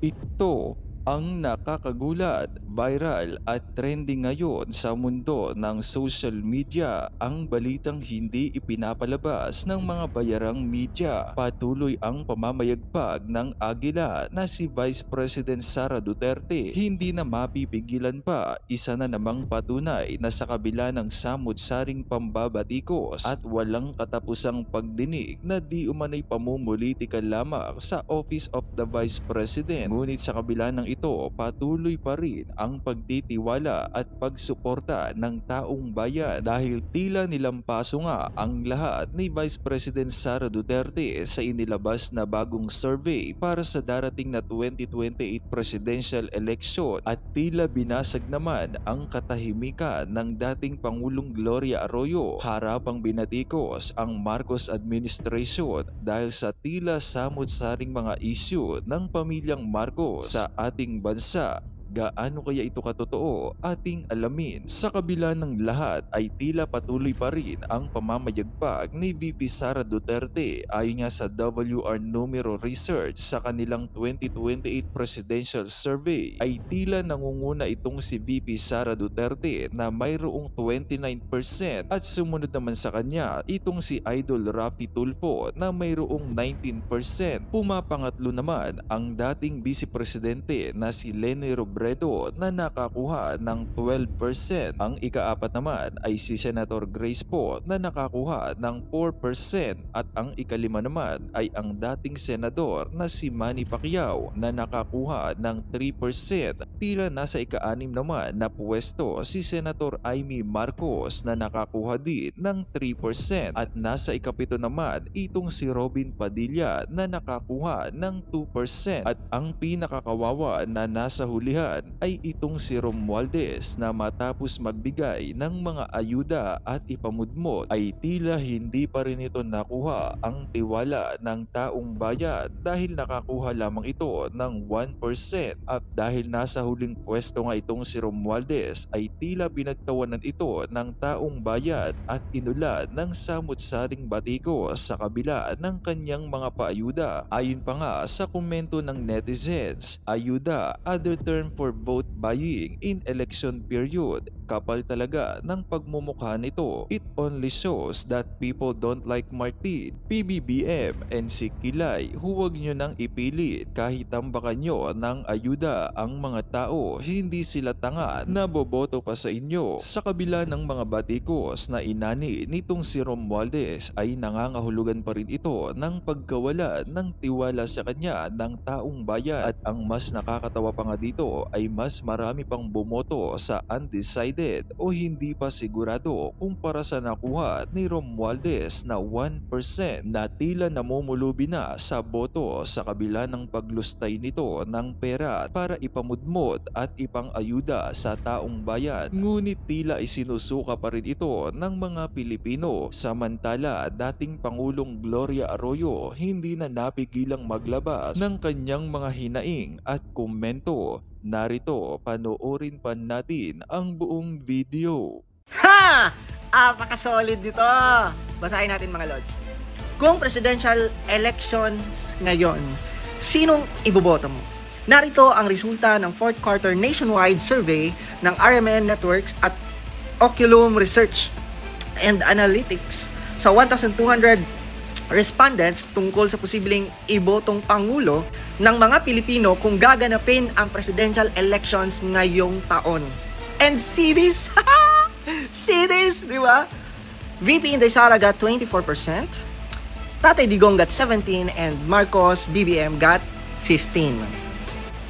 Ito ang nakakagulat, viral at trending ngayon sa mundo ng social media, ang balitang hindi ipinapalabas ng mga bayarang media. Patuloy ang pamamayagpag ng agila na si Vice President Sara Duterte. Hindi na mapipigilan pa, isa na namang patunay na sa kabila ng samut-saring pambabatikos at walang katapusang pagdinig na di umano'y pamumulitika lamang sa Office of the Vice President. Ngunit sa kabila ng ito, patuloy pa rin ang pagtitiwala at pagsuporta ng taong bayan dahil tila nilampaso nga ang lahat ni Vice President Sara Duterte sa inilabas na bagong survey para sa darating na 2028 presidential election at tila binasag naman ang katahimikan ng dating Pangulong Gloria Arroyo. Harapang binatikos ang Marcos administration dahil sa tila samut-saring mga issue ng pamilyang Marcos sa ating bansa. Gaano kaya ito katotoo? Ating alamin. Sa kabila ng lahat ay tila patuloy pa rin ang pamamayagpag ni VP Sara Duterte. Ayon nga sa WR Numero Research sa kanilang 2028 presidential survey ay tila nangunguna itong si VP Sara Duterte na mayroong 29% at sumunod naman sa kanya itong si Idol Raffy Tulfo na mayroong 19%. Pumapangatlo naman ang dating Vice Presidente na si Leni Robredo na nakakuha ng 12%. Ang ikaapat naman ay si Senator Grace Poe na nakakuha ng 4% at ang ikalima naman ay ang dating senador na si Manny Pacquiao na nakakuha ng 3%. Tila nasa ika-anim naman na pwesto si Senator Amy Marcos na nakakuha din ng 3% at nasa ikapito naman itong si Robin Padilla na nakakuha ng 2% at ang pinakakawawa na nasa hulihan ay itong si Romualdez na matapos magbigay ng mga ayuda at ipamudmod ay tila hindi pa rin ito nakuha ang tiwala ng taong bayan dahil nakakuha lamang ito ng 1% at dahil nasa huling pwesto nga itong si Romualdez ay tila pinagtawanan ito ng taong bayan at inulan ng samut-saring batikos sa kabila ng kanyang mga paayuda. Ayon pa nga sa komento ng netizens, ayuda, other term for vote buying in election period. Kapal talaga ng pagmumukha nito. It only shows that people don't like Martin, PBBM, and si Kilay. Huwag nyo nang ipilit kahit tambakan nyo ng ayuda ang mga tao. Hindi sila tanga na boboto pa sa inyo. Sa kabila ng mga batikos na inani nitong si Romualdez ay nangangahulugan pa rin ito ng pagkawala ng tiwala sa kanya ng taong bayan at ang mas nakakatawa pa nga dito ay mas marami pang bumoto sa undecided o hindi pa sigurado kumpara sa nakuha ni Romualdez na 1% na tila namumulubi na sa boto sa kabila ng paglustay nito ng pera para ipamudmod at ipang-ayuda sa taong bayan. Ngunit tila isinusuka pa rin ito ng mga Pilipino. Samantala, dating Pangulong Gloria Arroyo hindi na napigilang maglabas ng kanyang mga hinaing at komento. Narito, panoorin pa natin ang buong video. Ha! Apaka-solid dito. Basahin natin mga lods. Kung presidential elections ngayon, sinong iboboto mo? Narito ang resulta ng 4th quarter nationwide survey ng RMN Networks at Oculum Research and Analytics sa 1,200 respondents tungkol sa posibleng ibotong pangulo ng mga Pilipino kung gaganapin ang presidential elections ngayong taon. And see this? See this, di ba? VP Inday Sara got 24%, Tatay Digong got 17%, and Marcos BBM got 15%.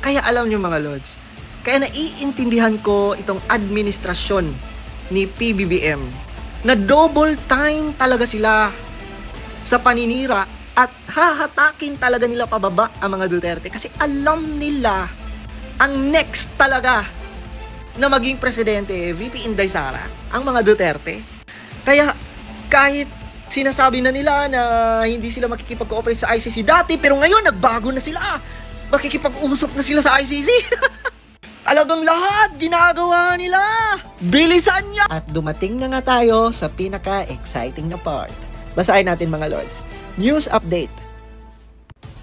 Kaya alam nyo mga lods, kaya naiintindihan ko itong administrasyon ni PBBM na double time talaga sila sa paninira at hahatakin talaga nila pababa ang mga Duterte kasi alam nila ang next talaga na maging presidente, VP Inday Sara, ang mga Duterte. Kaya kahit sinasabi na nila na hindi sila makikipag-cooperate sa ICC dati, pero ngayon nagbago na sila. Makikipag-usap na sila sa ICC. Talagang lahat ginagawa nila. Bilisan niya. At dumating na nga tayo sa pinaka-exciting na part. Basahin natin mga lods. News update.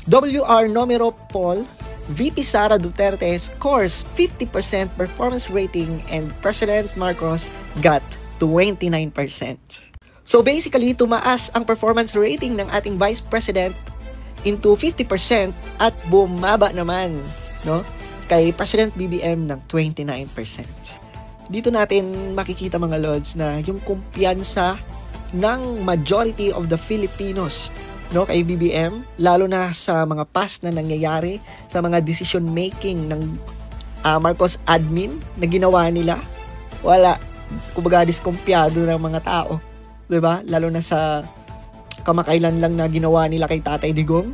WR Numero poll VP Sara Duterte scores 50% performance rating and President Marcos got 29%. So basically, tumaas ang performance rating ng ating Vice President into 50% at bumaba naman, no, kay President BBM ng 29%. Dito natin makikita mga Lods na yung kumpiyansa ng majority of the Filipinos, no, kay BBM, lalo na sa mga past na nangyayari, sa mga decision making ng Marcos admin na ginawa nila. Wala, kumbaga diskumpiyado ng mga tao, 'di ba? Lalo na sa kamakailan lang na ginawa nila kay Tatay Digong.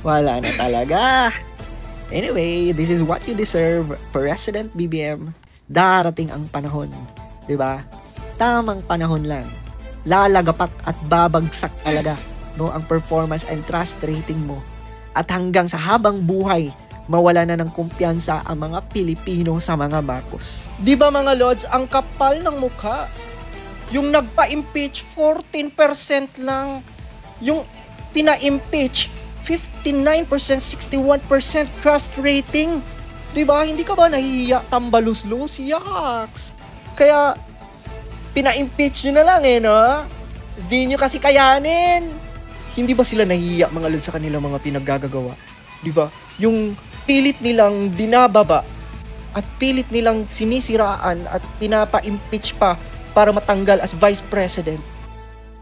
Wala na talaga. Anyway, this is what you deserve, President BBM. Darating ang panahon, 'di ba? Tamang panahon lang. Lalagapak at babagsak talaga, no, ang performance and trust rating mo. At hanggang sa habang buhay, mawala na ng kumpiyansa ang mga Pilipino sa mga Marcos. 'Di ba mga Lods, ang kapal ng mukha. Yung nagpa-impeach 14% lang. Yung pina-impeach 59%, 61% trust rating. Diba? Hindi ka ba nahihiya? Tambaluslos? Yaks! Kaya, pina-impeach nyo na lang no? Hindi nyo kasi kayanin. Hindi ba sila nahihiya mga Lod sa kanilang mga pinaggagawa? Diba? Yung pilit nilang dinababa at pilit nilang sinisiraan at pinapa-impeach pa para matanggal as Vice President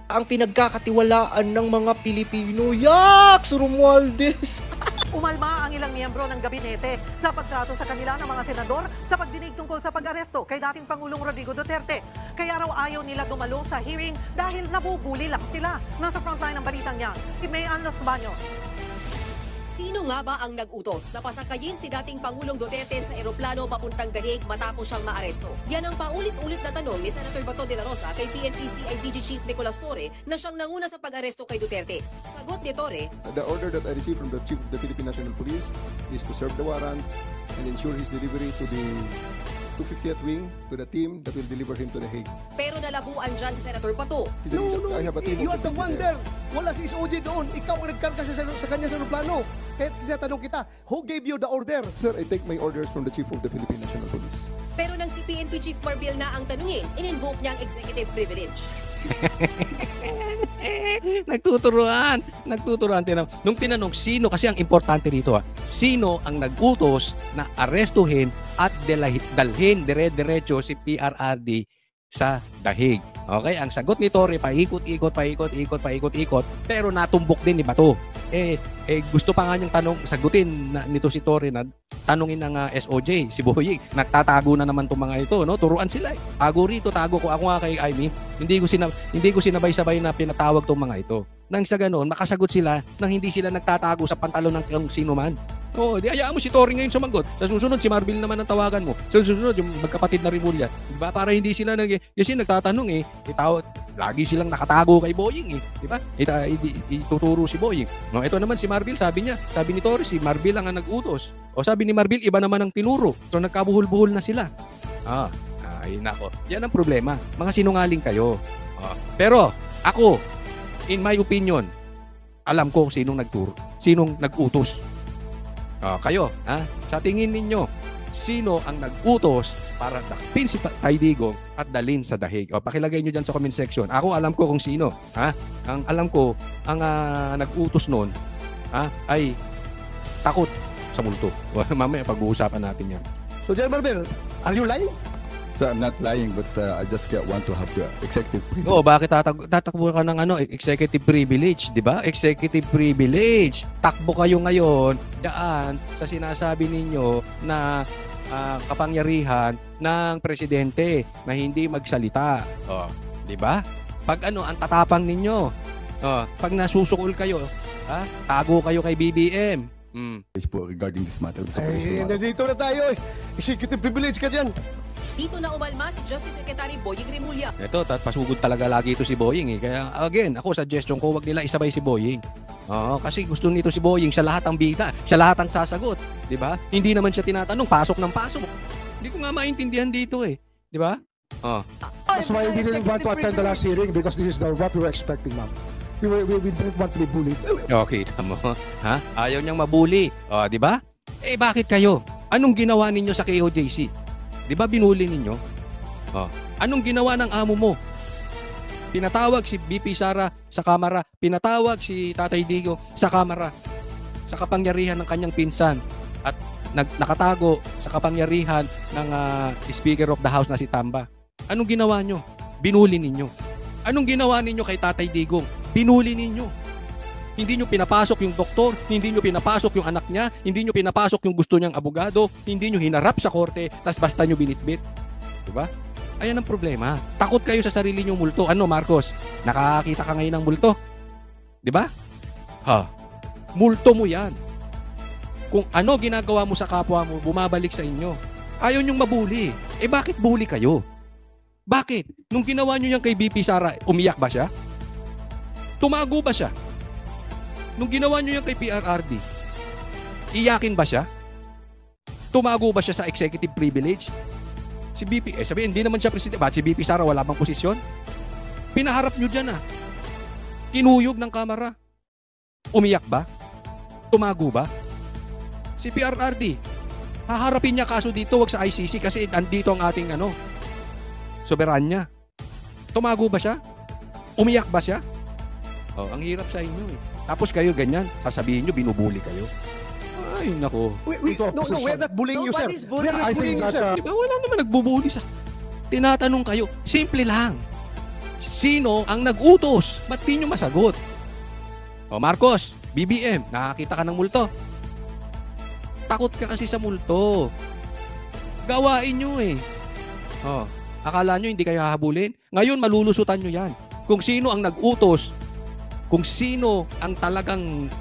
ang pinagkakatiwalaan ng mga Pilipino. Yaks! Romualdez! Umalma ang ilang miyembro ng gabinete sa pagtrato sa kanila ng mga senador sa pagdinig tungkol sa pag-aresto kay dating Pangulong Rodrigo Duterte. Kaya raw ayaw nila dumalo sa hearing dahil nabubuli lang sila. Nasa frontline ng balitang yan, si Mayan Los Baños. Sino nga ba ang nag-utos na pasakayin si dating Pangulong Duterte sa eroplano papuntang Dahig matapos siyang maaresto? Yan ang paulit-ulit na tanong ni Senator Bato de la Rosa kay PNP-CIDG Chief Nicolas Torre na siyang nanguna sa pag-aresto kay Duterte. Sagot ni Torre, "The order that I received from the Chief of the Philippine National Police is to serve the warrant and ensure his delivery to the 250th wing, to the team that will deliver him to The Hague." pero nalabuan dyan si Senator Bato. No, I have a team you of are the security one there. there. Wala si SOG doon. Ikaw ang nagkarga sa kanya sa aeroplano. Kaya tinatanong kita, who gave you the order? Sir, I take my orders from the Chief of the Philippine National Police. Pero nang si PNP Chief Marbil na ang tanungin, in-invoke niya ang executive privilege. Nagtuturuan. Nung tinanong sino, kasi ang importante rito, sino ang nag-utos na arestuhin at dalhin dire-diretso si PRRD sa Dahig. Okay, ang sagot ni Torre, paikot-ikot, pero natumbok din ni Bato. Gusto pa nga niyang sagutin nito si Torre na tanungin ng SOJ, si Boying. Nagtatago na naman itong mga ito, no? Turuan sila. Tago rito, tago ko. Ako nga kay Amy, hindi ko sinabay-sabay na pinatawag itong mga ito. Nang sa ganun, makasagot sila nang hindi sila nagtatago sa pantalon ng kung sino man. Di hayaan mo si Torre ngayon sumagot. Sa susunod, si Marbil naman ang tawagan mo. Sa susunod, yung magkapatid na Rimulya. Diba? Para hindi sila kasi nagtatanong lagi silang nakatago kay Boying Diba? Ituturo si Boying. No, ito naman si Marbil, sabi ni Torre, si Marbil ang nag-utos. O sabi ni Marbil, iba naman ang tinuro. So nagkabuhol-buhol na sila. Ay nako. Yan ang problema. Mga sinungaling kayo. Pero ako, in my opinion, alam ko sinong nagturo, sinong nag-utos. Kayo, sa tingin ninyo, sino ang nag-utos para dakpin si Tay Digong at dalhin sa Dahig? Pakilagay nyo dyan sa comment section. Ako alam ko kung sino. Ang alam ko, ang nag-utos noon ay takot sa multo. Mamaya pag-uusapan natin yan. So, General Marbil, are you lying? Sir, I'm not lying, but I just want to have the executive privilege. Bakit tatakbo ka ng executive privilege, di ba? Executive privilege. Takbo kayo ngayon diyan sa sinasabi ninyo na kapangyarihan ng presidente na hindi magsalita. Di ba? Pag ang tatapang ninyo. Pag nasusukol kayo, tago kayo kay BBM. Regarding this matter. Nandito na tayo. Executive privilege ka dyan. Dito na umalma si Justice Secretary Boying Rimulya. Ito, pasugod talaga lagi ito si Boying Kaya again, ako suggestion ko, wag nila isabay si Boying. Kasi gusto nito si Boying sa lahat ng bida, sa lahat ng sasagot, 'di ba? Hindi naman siya tinatanong pasok ng pasok. Hindi ko nga maintindihan dito 'di ba? That's why we didn't want to attend the last hearing because this is what we were expecting, ma'am. We didn't want to be bullied. Okay, tama mo. Ayaw niyang mabuli. 'Di ba? Eh bakit kayo? Anong ginawa ninyo sa KOJC? Di ba binuli ninyo? Oh. Anong ginawa ng amo mo? Pinatawag si BP Sara sa kamera, pinatawag si Tatay Digo sa kamera sa kapangyarihan ng kanyang pinsan at nakatago sa kapangyarihan ng Speaker of the House na si Tamba. Anong ginawa nyo? Binuli ninyo. Anong ginawa ninyo kay Tatay Digong? Binuli ninyo. Hindi nyo pinapasok yung doktor, hindi nyo pinapasok yung anak niya, hindi nyo pinapasok yung gusto niyang abogado, hindi nyo hinarap sa korte, tas basta nyo binitbit. Diba? Ayan ang problema. Takot kayo sa sarili nyong multo. Ano, Marcos? Nakakita ka ngayon ng multo? Diba? Multo mo yan. Kung ano ginagawa mo sa kapwa mo, bumabalik sa inyo. Ayaw nyong mabuli. Eh bakit bully kayo? Bakit? Nung ginawa nyo yan kay BP Sara, umiyak ba siya? Tumago ba siya? Nung ginawa nyo yan kay PRRD, iyakin ba siya? Tumago ba siya sa executive privilege? Si BP, sabihin, hindi naman siya presidente. Bakit si BP Sara wala bang posisyon? Pinaharap nyo dyan Kinuyog ng kamera. Umiyak ba? Tumago ba? Si PRRD, haharapin niya kaso dito, wag sa ICC kasi andito ang ating soberanya. Tumago ba siya? Umiyak ba siya? Ang hirap sa inyo Tapos kayo ganyan, sasabihin nyo, binubuli kayo. Ay, nako. No, we're not bullying you, sir. Nobody's We're not bullying you, sir. Diba, wala naman nagbubuli sa... Tinatanong kayo, simple lang. Sino ang nag-utos? Ba't di nyo masagot? Marcos, BBM, nakakita ka ng multo. Takot ka kasi sa multo. Gawain nyo akala nyo hindi kayo hahabulin? Ngayon, malulusutan nyo yan. Kung sino ang nag-utos, kung sino ang talagang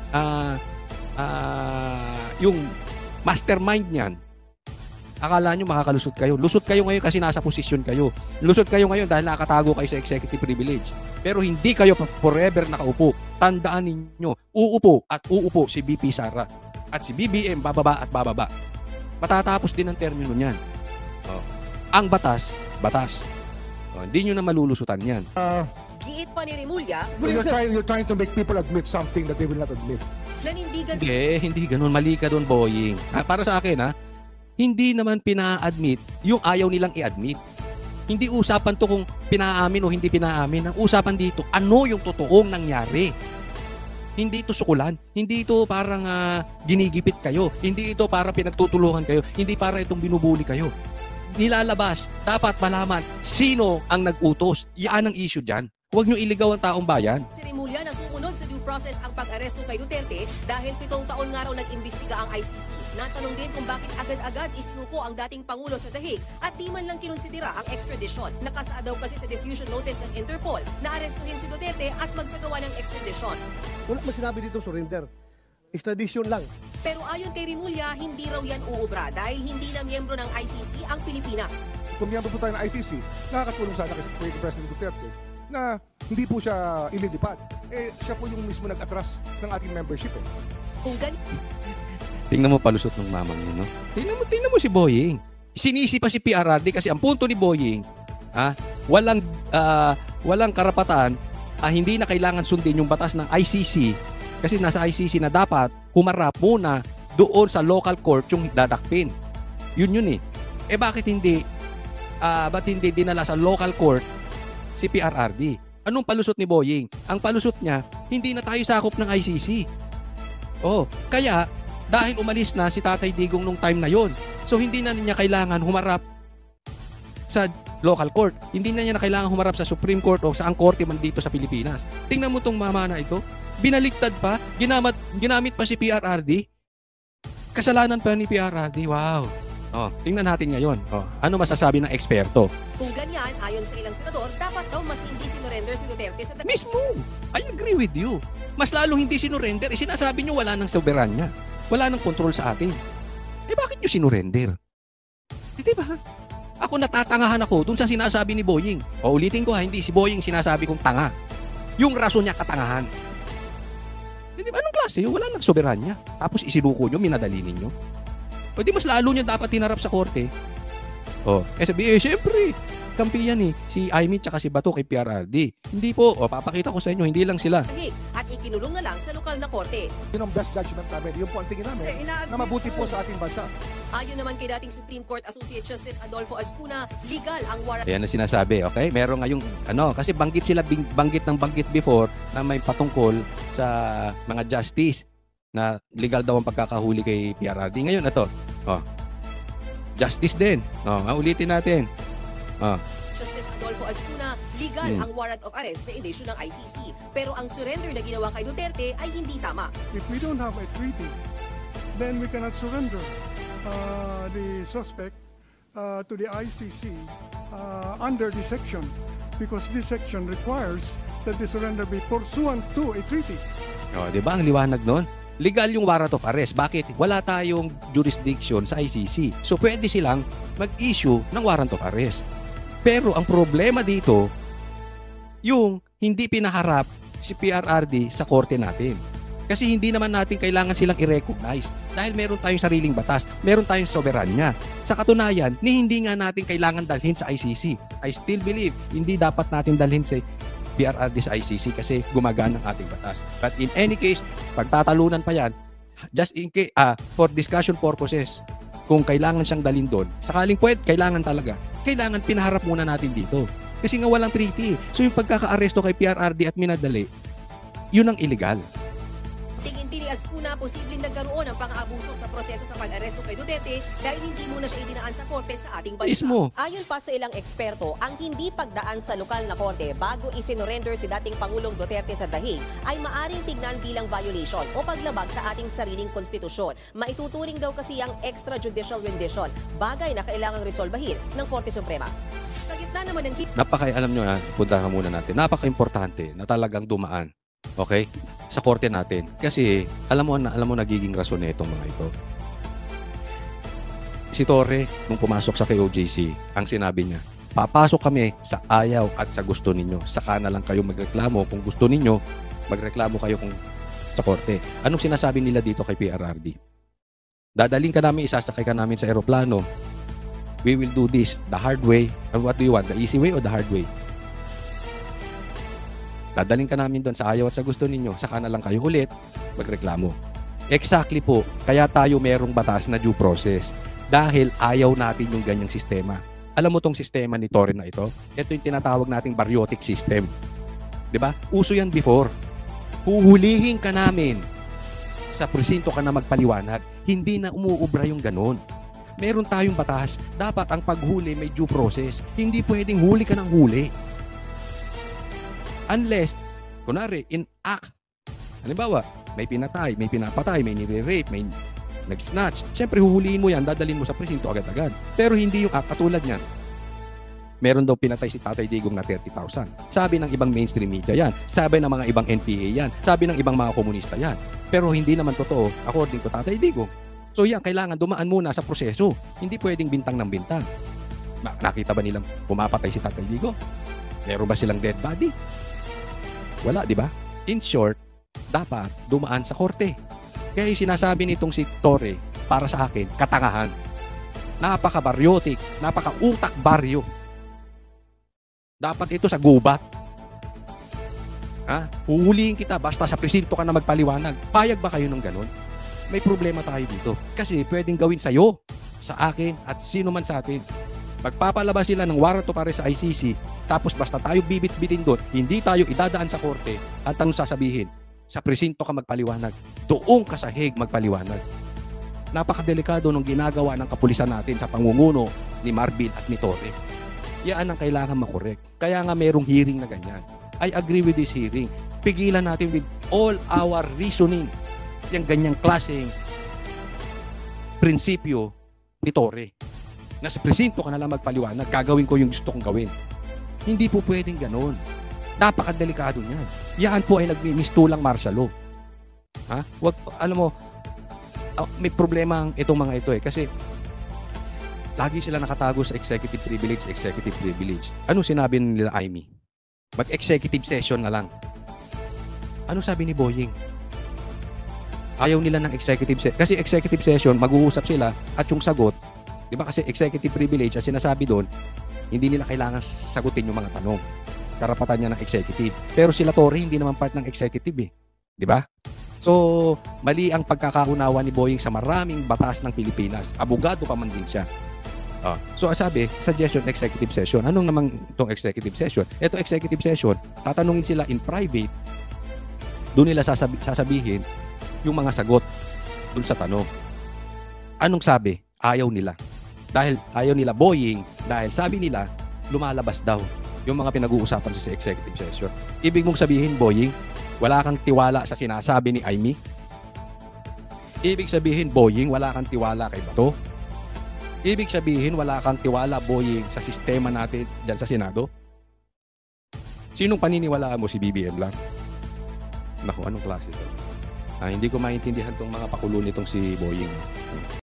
yung mastermind niyan, akala nyo makakalusot kayo. Lusot kayo ngayon kasi nasa posisyon kayo. Lusot kayo ngayon dahil nakatago kayo sa executive privilege. Pero hindi kayo forever nakaupo. Tandaan ninyo, uupo si BP Sara. At si BBM, bababa at bababa. Matatapos din ang termino niyan. Ang batas. Hindi nyo na malulusutan yan. Giit pa ni Rimulya, You're trying to make people admit something that they will not admit. nanindigan Hindi ganun. Mali ka doon, Boying. Para sa akin, hindi naman pina-admit yung ayaw nilang i-admit. Hindi usapan to kung pinaamin o hindi pinaamin. Ang usapan dito, ano yung totoong nangyari. Hindi ito sukulan. Hindi ito parang ginigipit kayo. Hindi ito parang pinagtutulungan kayo. Hindi para itong binubuli kayo. Nilalabas, dapat malaman sino ang nag-utos. Yan ang issue dyan. Huwag nyo iligaw ang taong bayan. si Rimulya na sumunod sa due process ang pag-aresto kay Duterte dahil 7 taon nga raw nag-imbestiga ang ICC. Natanong din kung bakit agad-agad isinuko ang dating Pangulo sa Dahig at di man lang kinonsidera ang extradition. Nakasaad daw kasi sa diffusion notice ng Interpol na arestuhin si Duterte at magsagawa ng extradition. Wala man sinabi dito surrender. Extradition lang. Pero ayon kay Rimulya, hindi raw yan uubra dahil hindi na miyembro ng ICC ang Pilipinas. Kung miyembro po tayo ng ICC, nakakatulong sana kasi kay President Duterte na hindi po siya ililipad. Siya po yung mismo nag-atras ng ating membership. Kung Tingnan mo palusot ng mamang yun, no? Tingnan mo si Boying. Sinisi pa si PRRD kasi ang punto ni Boying, walang karapatan, hindi na kailangan sundin yung batas ng ICC kasi nasa ICC na dapat humarap muna doon sa local court yung dadakpin. Yun bakit hindi dinala sa local court si PRRD? Anong palusot ni Boying? Ang palusot niya, hindi na tayo sakop ng ICC. Kaya dahil umalis na si Tatay Digong nung time na yon, so hindi na niya kailangan humarap sa local court. Hindi na niya kailangan humarap sa Supreme Court o saang korte man dito sa Pilipinas. Tingnan mo tong mama na ito. Binaliktad pa, ginamit pa si PRRD. Kasalanan pa ni PRRD. Wow. Tingnan natin ngayon. Ano masasabi ng eksperto? Kung ganyan, ayon sa ilang senador, dapat daw mas hindi sinurrender si Duterte sa Mismo! I agree with you. Mas lalong hindi sinurrender. Sinasabi nyo wala ng soberanya. Wala ng control sa atin. Bakit nyo sinurrender? Diba? Ako natatangahan ako dun sa sinasabi ni Boying. Ulitin ko hindi si Boying sinasabi kong tanga. Yung rason niya katangahan. Diba anong klase? Wala ng soberanya. Tapos isinuko nyo, minadali ninyo. Di mas lalo niya dapat hinarap sa korte. Sabi, syempre, Kampi yan eh. Si Aimee tsaka si Bato kay PRRD. Hindi po. O, papakita ko sa inyo, hindi lang sila. Dahig at ikinulong na lang sa lokal na korte. Yun ang best judgment namin. Yun po ang tingin namin na mabuti po sa ating bansa. Ayon naman kay dating Supreme Court Associate Justice Adolfo Azcuna, legal ang warrant Ayan na sinasabi, okay? Meron ngayong, kasi banggit before na may patungkol sa mga justice na legal daw ang pagkakahuli kay PRRD. Ngayon, ito. Justice din. Ulitin natin. Justice Adolfo Azcuna, legal ang warrant of arrest na inisyu ng ICC. Pero ang surrender na ginawa kay Duterte ay hindi tama. If we don't have a treaty, then we cannot surrender the suspect to the ICC under this section, because this section requires that the surrender be pursuant to a treaty. Di ba ang liwanag nun? Legal yung warrant of arrest. Bakit? Wala tayong jurisdiction sa ICC. So pwede silang mag-issue ng warrant of arrest. Pero ang problema dito, yung hindi pinaharap si PRRD sa korte natin. Kasi hindi naman natin kailangan silang i-recognize dahil meron tayong sariling batas, meron tayong soberanya. Sa katunayan, hindi nga natin kailangan dalhin sa ICC. I still believe hindi dapat natin dalhin sa PRRD sa ICC kasi gumagana ang ating batas. But in any case, pagtatalunan pa yan, just in case, for discussion purposes, kung kailangan siyang dalhin doon, sakaling kailangan talaga, kailangan pinaharap muna natin dito. Kasi nga walang treaty. So yung pagkaka-aresto kay PRRD at minadali, yun ang illegal. Tingin ni Azcuna, posibleng nagkaroon ng pang-aabuso sa proseso sa pag-aresto kay Duterte dahil hindi muna siya idinaan sa korte sa ating bansa. Mismo. Ayon pa sa ilang eksperto, ang hindi pagdaan sa lokal na korte bago isinurrender si dating Pangulong Duterte sa dahig ay maaring tignan bilang violation o paglabag sa ating sariling konstitusyon. Maituturing daw kasi ang extrajudicial rendition, bagay na kailangang resolbahin ng Korte Suprema. Sa gitna naman ng Alam nyo puntahan muna natin, napaka-importante na talagang dumaan, okay, sa korte natin. Kasi alam mo nagiging rason na itong mga ito. Si Torre, nung pumasok sa KOJC, ang sinabi niya, papasok kami sa ayaw at sa gusto ninyo. Saka na lang kayo magreklamo kung gusto ninyo, magreklamo kayo kung sa korte. Anong sinasabi nila dito kay PRRD? Dadaling ka namin, isasakay ka namin sa eroplano. We will do this the hard way. And what do you want? The easy way or the hard way? Dadaling ka namin doon sa ayaw at sa gusto ninyo. Saka na lang kayo ulit magreklamo. Exactly po. Kaya tayo merong batas na due process. Dahil ayaw natin yung ganyang sistema. Alam mo tong sistema ni Torre na ito? Ito yung tinatawag nating baryotic system. Diba? Uso yan before. Huhulihin ka namin. Sa presinto ka na magpaliwanag. Hindi na umuubra yung ganon. Meron tayong batas. Dapat ang paghuli may due process. Hindi pwedeng huli ka ng huli. Unless, kunwari, in act, halimbawa, may pinatay, may pinapatay, may nire-rape, may nag-snatch, syempre huhulihin mo yan, dadalhin mo sa presinto agad-agad. Pero hindi yung act, katulad niyan. Meron daw pinatay si Tatay Digong na 30,000. Sabi ng ibang mainstream media yan. Sabi ng mga ibang NPA yan. Sabi ng ibang mga komunista yan. Pero hindi naman totoo according to Tatay Digong. So yan, kailangan dumaan muna sa proseso. Hindi pwedeng bintang ng bintang. Nakita ba nilang pumapatay si Tatay Digong? Meron ba silang dead body? Wala, di ba? In short, dapat dumaan sa korte. Kaya yung sinasabi nitong si Torre, para sa akin, katangahan. Napaka-baryotic, napaka-utak baryo. Dapat ito sa gubat. Huhulihin kita basta sa presinto ka na magpaliwanag. Payag ba kayo ng ganun? May problema tayo dito. Kasi pwedeng gawin sa'yo, sa akin, at sino man sa atin. Magpapalabas sila ng warrant of arrest sa ICC, tapos basta tayo bibit-bitin doon, hindi tayo idadaan sa korte, at anong sasabihin? Sa presinto ka magpaliwanag, doon ka sa Hague magpaliwanag. Napakadelikado ng ginagawa ng kapulisan natin sa pangunguna ni Marbil at ni Torre. Yan ang kailangan makorek. Kaya nga merong hearing na ganyan. I agree with this hearing. Pigilan natin with all our reasoning yung ganyang klaseng prinsipyo ni Torre. Nasa presinto ka na lang magpaliwanag, gagawin ko yung gusto kong gawin. Hindi po pwedeng ganoon. Napakadelikado niyan. Yan po ay nagmimistulang martial law. Wag, alam mo, may problema itong mga ito kasi lagi sila nakatago sa executive privilege. Ano sinabi nila Aimee? Mag-executive session na lang. Ano sabi ni Boying? Ayaw nila ng executive session. Kasi executive session, mag-uusap sila at yung sagot, di ba kasi executive privilege, ang sinasabi doon, Hindi nila kailangan sagutin yung mga tanong. Karapatan niya ng executive. Pero sila Torre, hindi naman part ng executive eh. Di ba? So, mali ang pagkakaunawa ni Boying sa maraming batas ng Pilipinas. Abogado pa man din siya. So, sabi, suggestion, executive session. Anong naman itong executive session? Ito executive session, tatanungin sila in private. Doon nila sasabihin yung mga sagot doon sa tanong. Anong sabi? Ayaw nila. Dahil ayaw nila Boying, dahil sabi nila, lumalabas daw yung mga pinag-uusapan sa executive session. Ibig mong sabihin, Boying, wala kang tiwala sa sinasabi ni Amy? Ibig sabihin, Boying, wala kang tiwala kay Bato? Ibig sabihin, wala kang tiwala, Boying, sa sistema natin dyan sa Senado? Sinong paniniwalaan mo, si BBM lang? Naku, anong klase ito? Hindi ko maintindihan tong mga pakulo nitong si Boying.